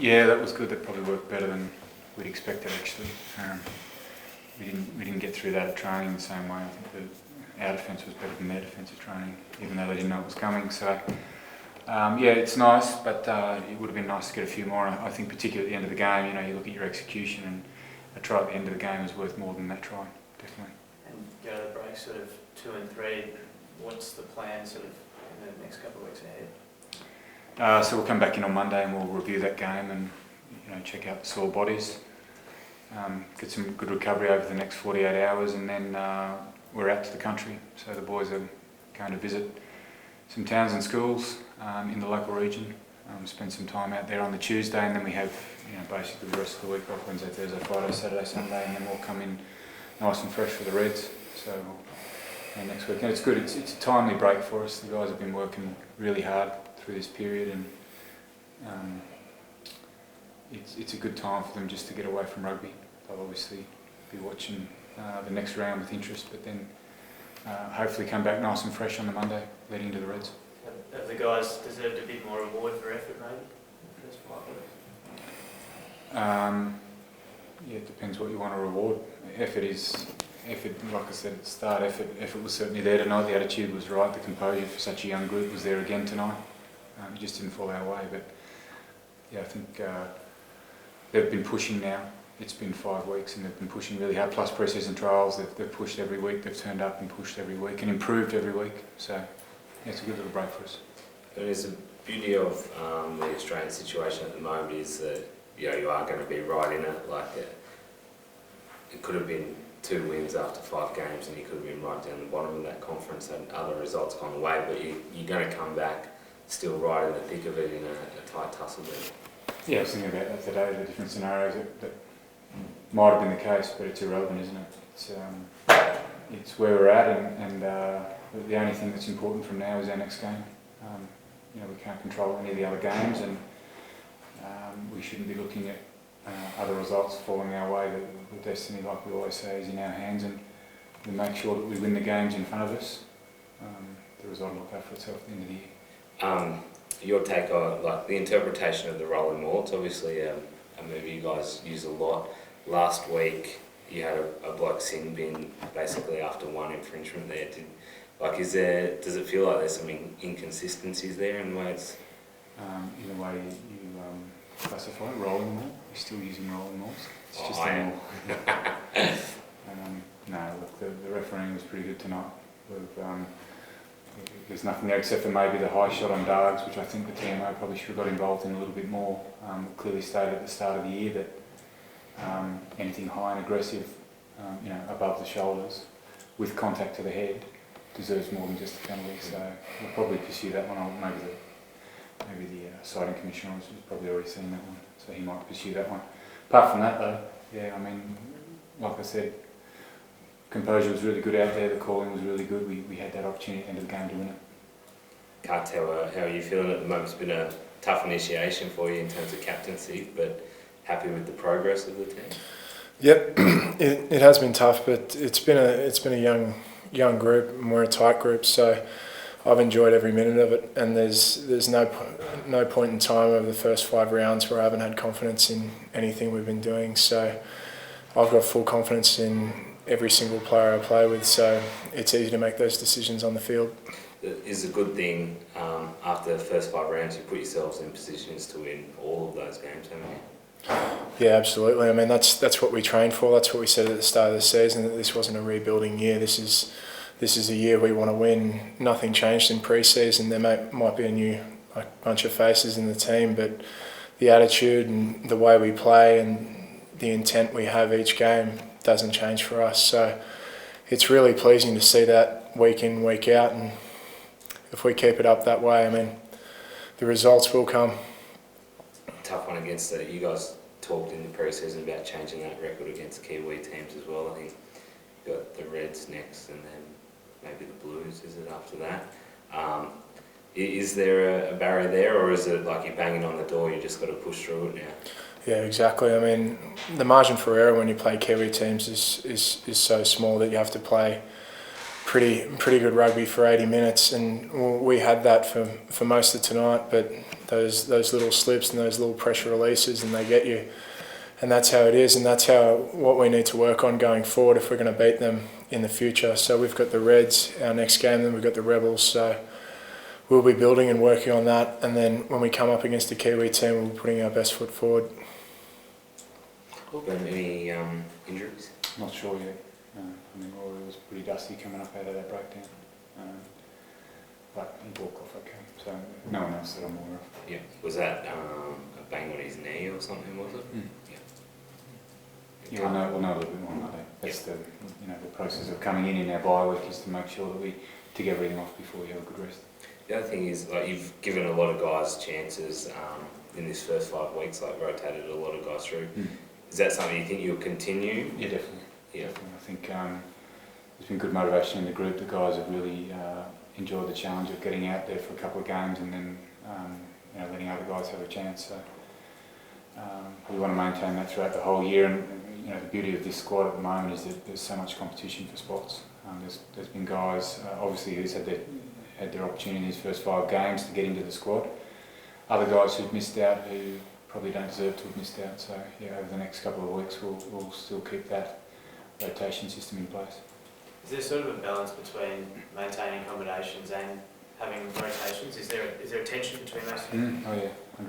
Yeah, that was good. That probably worked better than we'd expected actually. We didn't get through that at training the same way. I think our defence was better than their defensive training, even though they didn't know it was coming. So yeah, it's nice, but it would have been nice to get a few more. I think particularly at the end of the game, you know, you look at your execution, and a try at the end of the game is worth more than that try, definitely. And go to the break sort of 2 and 3. What's the plan sort of in the next couple of weeks ahead? So we'll come back in on Monday and we'll review that game and, you know, check out the sore bodies, get some good recovery over the next 48 hours, and then we're out to the country. So the boys are going to visit some towns and schools in the local region, spend some time out there on the Tuesday, and then we have, you know, basically the rest of the week off: Wednesday, Thursday, Friday, Saturday, Sunday, and then we'll come in nice and fresh for the Reds. So next week, and it's good. It's a timely break for us. The guys have been working really hard through this period, and it's a good time for them just to get away from rugby. They'll obviously be watching the next round with interest, but then hopefully come back nice and fresh on the Monday leading to the Reds. Have the guys deserved a bit more reward for effort, maybe, in the first 5 weeks? Yeah, it depends what you want to reward. Effort, like I said at the start, effort was certainly there tonight. The attitude was right. The composure for such a young group was there again tonight. It just didn't fall our way, but yeah, I think they've been pushing now. It's been 5 weeks and they've been pushing really hard, plus pre-season trials. They've pushed every week. They've turned up and pushed every week and improved every week. So yeah, it's a good little break for us. And there's the beauty of the Australian situation at the moment is that, you know, you are going to be right in it. Like it could have been 2 wins after 5 games and you could have been right down the bottom of that conference and other results gone away, but you're going to come back still right in the thick of it in a tight tussle there. Yeah, I was thinking about that today, the different scenarios that might have been the case, but it's irrelevant, isn't it? It's where we're at, and the only thing that's important from now is our next game. You know, we can't control any of the other games, and we shouldn't be looking at other results falling our way. The destiny, like we always say, is in our hands, and we make sure that we win the games in front of us. The result will look after itself at the end of the year. Your take on like the interpretation of the rolling maul? It's obviously a movie you guys use a lot. Last week you had a bloke sin bin basically after 1 infringement there. Does it feel like there's some inconsistencies there in the way it's? In the way you classify it, rolling maul. You're still using rolling mauls. It's just I am. No, look, the refereeing was pretty good tonight. There's nothing there except for maybe the high shot on Dargs, which I think the TMO probably should have got involved in a little bit more. Clearly stated at the start of the year that anything high and aggressive, you know, above the shoulders, with contact to the head, deserves more than just a penalty. So we'll probably pursue that one. Maybe the citing commissioner has probably already seen that one, so he might pursue that one. Apart from that, though, yeah, I mean, like I said, composure was really good out there. The calling was really good. We had that opportunity at the end of the game to win it. Can't tell how are you feeling at the moment. It's been a tough initiation for you in terms of captaincy, but happy with the progress of the team. Yep, it has been tough, but it's been a young group, and we're a tight group, so I've enjoyed every minute of it. And there's no point in time over the first 5 rounds where I haven't had confidence in anything we've been doing. So I've got full confidence in every single player I play with, so it's easy to make those decisions on the field. It is a good thing after the first 5 rounds you put yourselves in positions to win all of those games, haven't you? Yeah, absolutely. I mean, that's what we trained for. That's what we said at the start of the season, that this wasn't a rebuilding year. This is a year we want to win. Nothing changed in pre-season. There might be a new bunch of faces in the team, but the attitude and the way we play and the intent we have each game doesn't change for us. So it's really pleasing to see that week in, week out, and if we keep it up that way, I mean, the results will come. Tough one against you guys talked in the pre-season about changing that record against Kiwi teams as well. I think you've got the Reds next and then maybe the Blues, is it after that? Is there a barrier there, or is it like you're banging on the door, you just got to push through it now? Yeah, exactly. I mean, the margin for error when you play Kiwi teams is so small that you have to play pretty good rugby for 80 minutes, and we had that for most of tonight, but those little slips and those little pressure releases, and they get you. And that's how it is, and that's what we need to work on going forward if we're going to beat them in the future. So we've got the Reds, our next game, then we've got the Rebels. So we'll be building and working on that, and then when we come up against the Kiwi team, we'll be putting our best foot forward. Any injuries? Not sure yet. I mean, Rory was pretty dusty coming up out of that breakdown. But he walked off okay, so no one else that I'm aware of. Yeah. Was that a bang on his knee or something, was it? Mm. Yeah. Yeah, we'll know a little bit more on Monday. That's the process of coming in our bye week, is to make sure that we tick everything off before we have a good rest. The other thing is, like, you've given a lot of guys chances in this first 5 weeks, like rotated a lot of guys through. Mm. Is that something you think you'll continue? Yeah, definitely. Yeah. Definitely. I think there's been good motivation in the group. The guys have really enjoyed the challenge of getting out there for a couple of games and then letting other guys have a chance. So we want to maintain that throughout the whole year. And the beauty of this squad at the moment is that there's so much competition for spots. There's been guys obviously who's had their opportunity in these first 5 games to get into the squad. Other guys who've missed out who probably don't deserve to have missed out. So yeah, over the next couple of weeks we'll still keep that rotation system in place. Is there sort of a balance between maintaining combinations and having rotations? Is there a tension between those two? Oh yeah.